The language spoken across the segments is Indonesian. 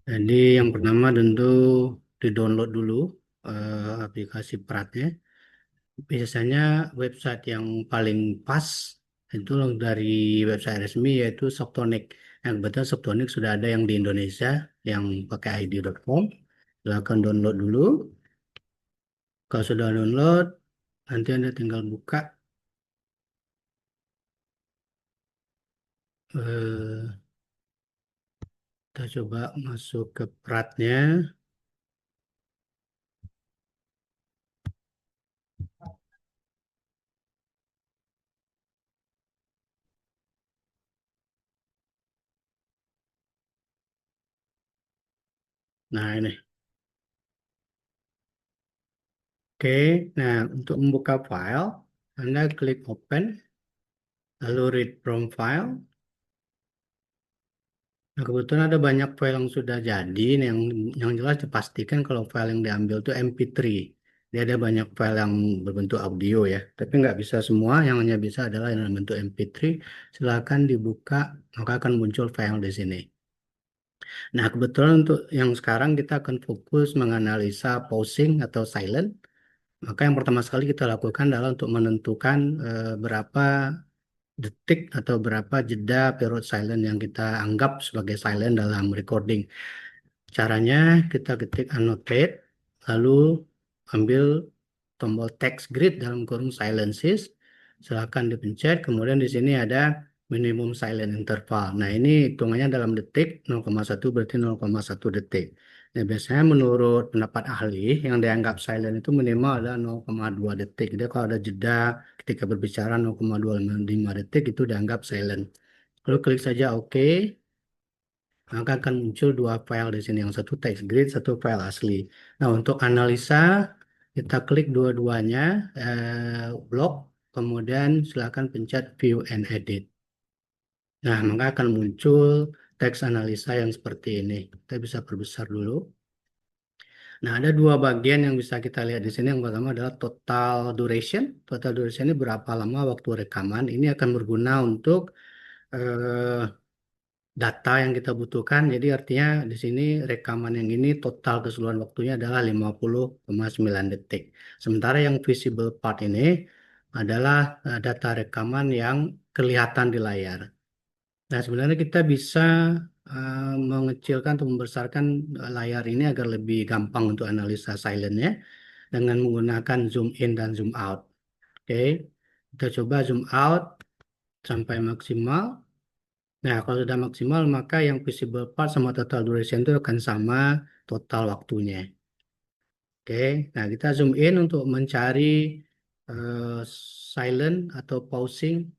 Jadi yang pertama tentu di-download dulu aplikasi Pratnya. Biasanya website yang paling pas itu dari website resmi yaitu Softonic. Yang kebetulan Softonic sudah ada yang di Indonesia yang pakai id.com. Silahkan download dulu. Kalau sudah download, nanti Anda tinggal buka. eh, Kita coba masuk ke Pratnya. Nah ini. Oke, nah untuk membuka file, Anda klik Open, lalu Read from File. Nah, kebetulan ada banyak file yang sudah jadi. Nah, yang jelas dipastikan kalau file yang diambil itu MP3. Dia ada banyak file yang berbentuk audio ya, tapi nggak bisa semua. Yang hanya bisa adalah yang berbentuk MP3. Silakan dibuka, maka akan muncul file di sini. Nah, kebetulan untuk yang sekarang kita akan fokus menganalisa pausing atau silent. Maka yang pertama sekali kita lakukan adalah untuk menentukan berapa detik atau berapa jeda period silent yang kita anggap sebagai silent dalam recording. Caranya kita ketik annotate, lalu ambil tombol text grid dalam kurung silences, silakan dipencet. Kemudian di sini ada minimum silent interval. Nah ini hitungannya dalam detik, 0,1 berarti 0,1 detik. Nah, biasanya menurut pendapat ahli yang dianggap silent itu minimal ada 0,2 detik. Jadi kalau ada jeda ketika berbicara 0,25 detik itu dianggap silent. Lalu klik saja OK, maka akan muncul dua file di sini, yang satu text grid, satu file asli. Nah, untuk analisa kita klik dua-duanya, blok, kemudian silakan pencet View and Edit. Nah, maka akan muncul teks analisa yang seperti ini. Kita bisa perbesar dulu. Nah, ada dua bagian yang bisa kita lihat di sini. Yang pertama adalah total duration. Total duration ini berapa lama waktu rekaman. Ini akan berguna untuk eh, data yang kita butuhkan. Jadi artinya di sini rekaman yang ini total keseluruhan waktunya adalah 50,9 detik. Sementara yang visible part ini adalah data rekaman yang kelihatan di layar. Nah, sebenarnya kita bisa mengecilkan atau membesarkan layar ini agar lebih gampang untuk analisa silentnya dengan menggunakan zoom in dan zoom out. Oke, kita coba zoom out sampai maksimal. Nah, kalau sudah maksimal, maka yang visible part sama total duration itu akan sama total waktunya. Oke, nah kita zoom in untuk mencari eh, silent atau pausing.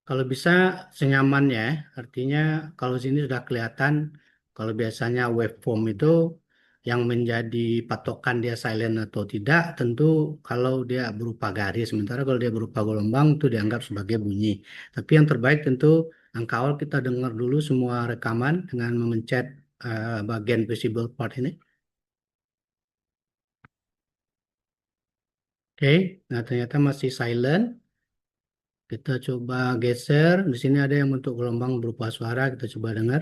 Kalau bisa senyamannya, artinya kalau sini sudah kelihatan, kalau biasanya waveform itu yang menjadi patokan dia silent atau tidak, tentu kalau dia berupa garis, sementara kalau dia berupa gelombang itu dianggap sebagai bunyi. Tapi yang terbaik tentu langkah awal kita dengar dulu semua rekaman dengan memencet bagian visible part ini. Oke, nah ternyata masih silent. Kita coba geser. Di sini ada yang bentuk gelombang berupa suara. Kita coba dengar.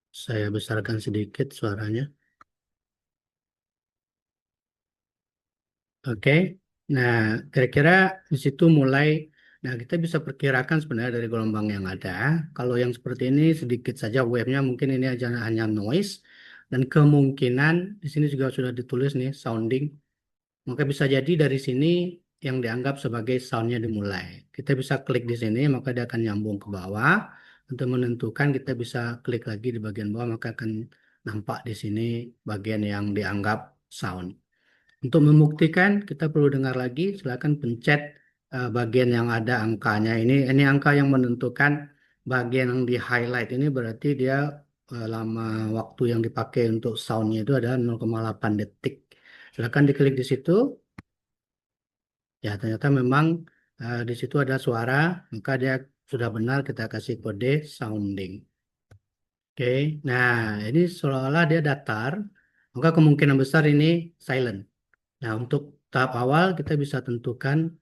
Saya besarkan sedikit suaranya. Oke. Nah, kira-kira di situ mulai. Nah, kita bisa perkirakan sebenarnya dari gelombang yang ada. Kalau yang seperti ini sedikit saja wave-nya mungkin ini aja hanya noise. Dan kemungkinan di sini juga sudah ditulis nih sounding. Maka bisa jadi dari sini yang dianggap sebagai soundnya dimulai. Kita bisa klik di sini, maka dia akan nyambung ke bawah. Untuk menentukan kita bisa klik lagi di bagian bawah, maka akan nampak di sini bagian yang dianggap sound. Untuk membuktikan, kita perlu dengar lagi. Silakan pencet bagian yang ada angkanya. Ini angka yang menentukan bagian yang di highlight ini berarti dia lama waktu yang dipakai untuk soundnya itu adalah 0,8 detik. Silakan diklik di situ. Ya, ternyata memang di situ ada suara, maka dia sudah benar kita kasih kode sounding. Oke, nah ini seolah-olah dia datar, maka kemungkinan besar ini silent. Nah, untuk tahap awal kita bisa tentukan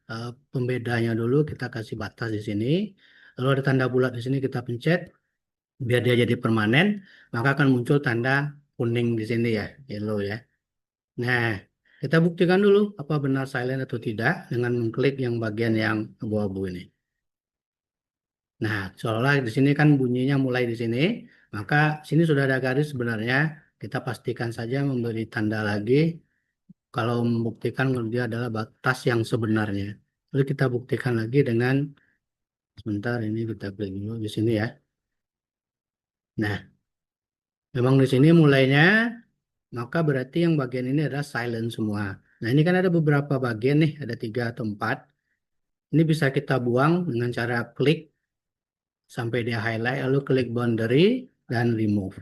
pembedanya dulu, kita kasih batas di sini. Lalu ada tanda bulat di sini kita pencet. biar dia jadi permanen, maka akan muncul tanda kuning di sini ya, yellow ya. Nah, kita buktikan dulu apa benar silent atau tidak dengan mengklik yang bagian yang abu-abu ini. Nah, seolah di sini kan bunyinya mulai di sini, maka sini sudah ada garis sebenarnya. Kita pastikan saja memberi tanda lagi kalau membuktikan kalau dia adalah batas yang sebenarnya. Lalu kita buktikan lagi dengan sebentar ini kita klik dulu di sini ya. Nah, memang di sini mulainya, maka berarti yang bagian ini adalah silent semua. Nah, ini kan ada beberapa bagian nih, ada 3 atau 4. Ini bisa kita buang dengan cara klik sampai dia highlight, lalu klik boundary dan remove.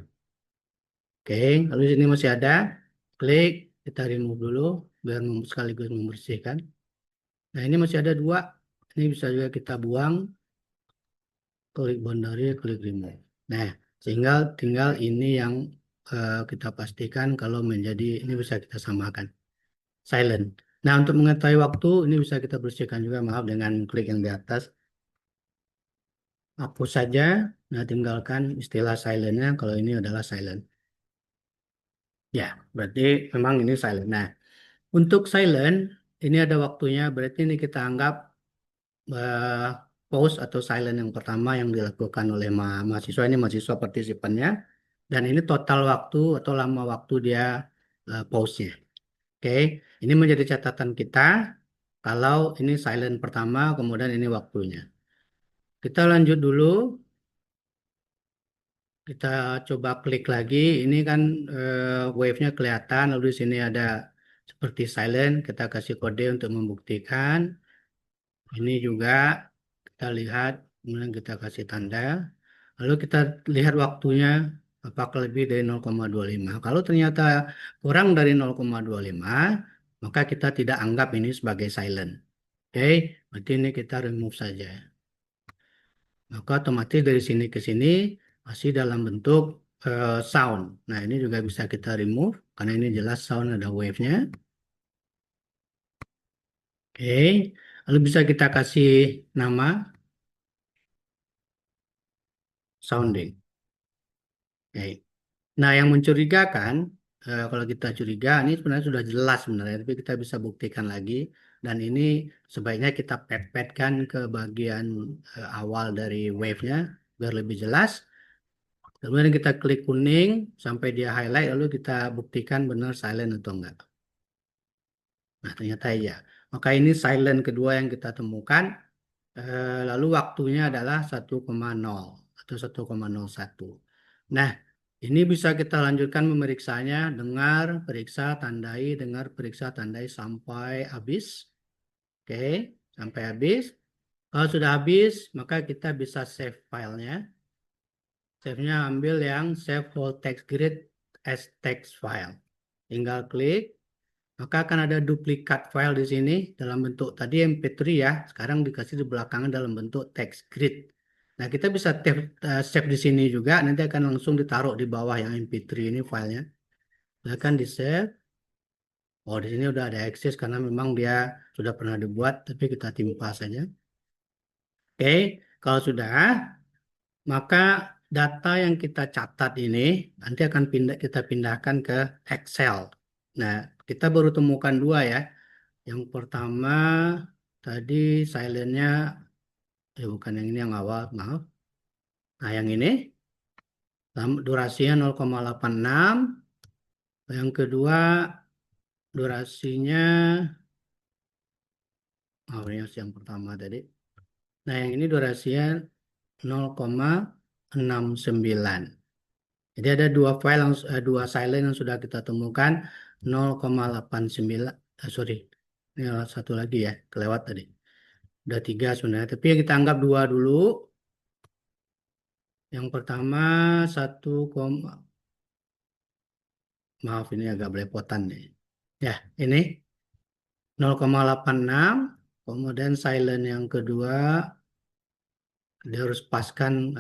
Oke, lalu di sini masih ada, klik, kita remove dulu biar sekaligus membersihkan. Nah, ini masih ada 2, ini bisa juga kita buang, klik boundary, klik remove. Nah, tinggal tinggal ini yang kita pastikan kalau menjadi ini bisa kita samakan silent. Nah, untuk mengetahui waktu ini bisa kita bersihkan juga, maaf, dengan klik yang di atas. Hapus saja. Nah, tinggalkan istilah silentnya kalau ini adalah silent. Ya, berarti memang ini silent. Nah, untuk silent ini ada waktunya. Berarti ini kita anggap eh, pause atau silent yang pertama yang dilakukan oleh mahasiswa, ini mahasiswa partisipannya, dan ini total waktu atau lama waktu dia pause-nya. Oke, ini menjadi catatan kita kalau ini silent pertama, kemudian ini waktunya. Kita lanjut dulu, kita coba klik lagi. Ini kan wave-nya kelihatan, lalu di sini ada seperti silent. Kita kasih kode untuk membuktikan. Ini juga kita lihat, kemudian kita kasih tanda. Lalu kita lihat waktunya apakah lebih dari 0,25. Kalau ternyata kurang dari 0,25, maka kita tidak anggap ini sebagai silent. Oke, berarti ini kita remove saja. Maka otomatis dari sini ke sini masih dalam bentuk sound. Nah, ini juga bisa kita remove karena ini jelas sound ada wave-nya. Oke, lalu bisa kita kasih nama sounding. Oke. Nah, yang mencurigakan, kalau kita curiga, ini sebenarnya sudah jelas sebenarnya, tapi kita bisa buktikan lagi. Dan ini sebaiknya kita pet-petkan ke bagian awal dari wave-nya, biar lebih jelas. Kemudian kita klik kuning sampai dia highlight, lalu kita buktikan benar silent atau enggak. Nah, ternyata iya. Maka ini silent kedua yang kita temukan. Lalu waktunya adalah 1,0 atau 1,01. Nah, ini bisa kita lanjutkan memeriksanya, dengar, periksa, tandai, dengar, periksa, tandai sampai habis. Oke, sampai habis. Kalau sudah habis, maka kita bisa save filenya. Save-nya ambil yang save whole text grid as text file. Tinggal klik, maka akan ada duplikat file di sini dalam bentuk tadi MP3 ya, sekarang dikasih di belakangan dalam bentuk text grid. Nah, kita bisa save di sini juga, nanti akan langsung ditaruh di bawah yang MP3 ini filenya. Silakan di save. Oh, di sini udah ada access karena memang dia sudah pernah dibuat, tapi kita timpa saja. Oke, kalau sudah, maka data yang kita catat ini nanti akan kita pindahkan ke Excel. Nah, kita baru temukan 2 ya. Yang pertama tadi silentnya, bukan yang ini yang awal, maaf. Nah, yang ini durasinya 0,86. Yang kedua durasinya, ini yang pertama tadi. Nah, yang ini durasinya 0,69. Jadi ada 2 file, dua silent yang sudah kita temukan 0,89. Sorry, ini satu lagi ya, kelewat tadi. Udah 3 sebenarnya, tapi yang kita anggap 2 dulu. Yang pertama 1, maaf ini agak belepotan nih. Ya, ini 0,86. Kemudian silent yang kedua, dia harus paskan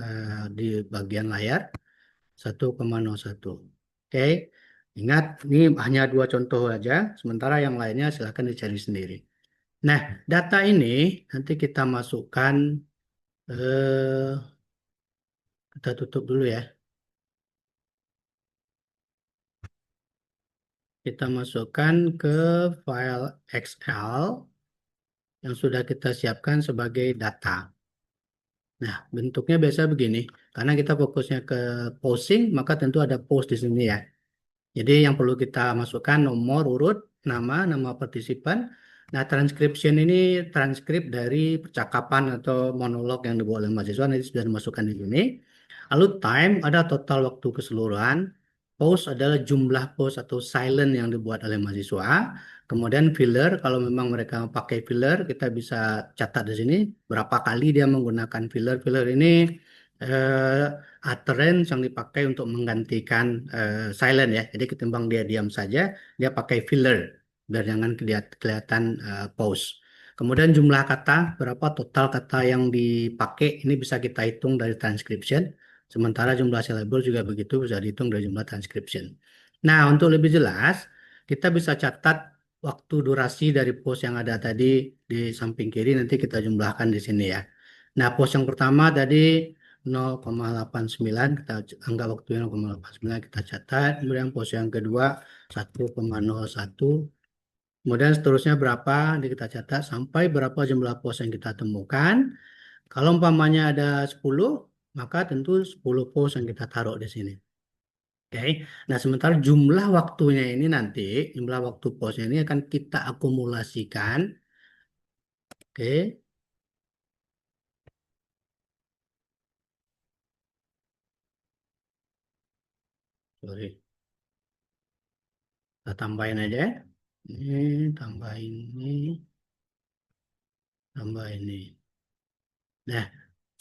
di bagian layar 1,01. Oke, ingat ini hanya 2 contoh aja, sementara yang lainnya silahkan dicari sendiri. Nah, data ini nanti kita masukkan eh, Kita tutup dulu ya. Kita masukkan ke file Excel yang sudah kita siapkan sebagai data. Nah, bentuknya biasa begini. Karena kita fokusnya ke posting, maka tentu ada post di sini ya. Jadi yang perlu kita masukkan nomor urut, nama partisipan. Nah, transcription ini transkrip dari percakapan atau monolog yang dibuat oleh mahasiswa nanti sudah dimasukkan di sini. Lalu time ada total waktu keseluruhan. Post adalah jumlah post atau silent yang dibuat oleh mahasiswa. Kemudian filler, kalau memang mereka pakai filler, kita bisa catat di sini berapa kali dia menggunakan filler. Filler ini eh, utterance yang dipakai untuk menggantikan silent ya. Jadi ketimbang dia diam saja, dia pakai filler biar jangan kelihatan pause. Kemudian jumlah kata, berapa total kata yang dipakai, ini bisa kita hitung dari transcription. Sementara jumlah syllable juga begitu, bisa dihitung dari jumlah transcription. Nah, untuk lebih jelas, kita bisa catat waktu durasi dari post yang ada tadi di samping kiri, nanti kita jumlahkan di sini ya. Nah, post yang pertama tadi 0,89 kita anggap waktunya 0,89 kita catat. Kemudian pos yang kedua 1,01. Kemudian seterusnya berapa ini kita catat sampai berapa jumlah pos yang kita temukan. Kalau umpamanya ada 10, maka tentu 10 pos yang kita taruh di sini. Oke. Nah, sementara jumlah waktunya ini nanti, jumlah waktu posnya ini akan kita akumulasikan. Oke, sorry. Kita tambahin aja. Ini tambahin ini, tambah ini. Nah,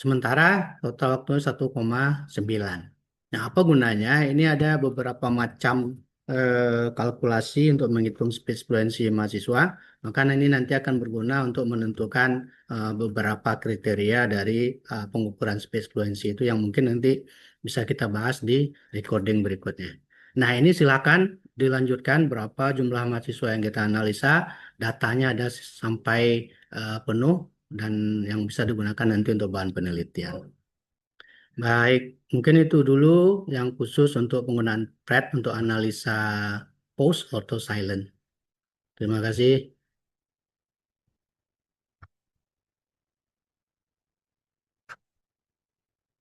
sementara total waktunya 1,9. Nah, apa gunanya? Ini ada beberapa macam kalkulasi untuk menghitung speech fluency mahasiswa. Maka ini nanti akan berguna untuk menentukan beberapa kriteria dari pengukuran speech fluency itu yang mungkin nanti bisa kita bahas di recording berikutnya. Nah, ini silakan dilanjutkan berapa jumlah mahasiswa yang kita analisa, datanya ada sampai penuh dan yang bisa digunakan nanti untuk bahan penelitian. Baik, mungkin itu dulu yang khusus untuk penggunaan PRED untuk analisa post atau silent. Terima kasih.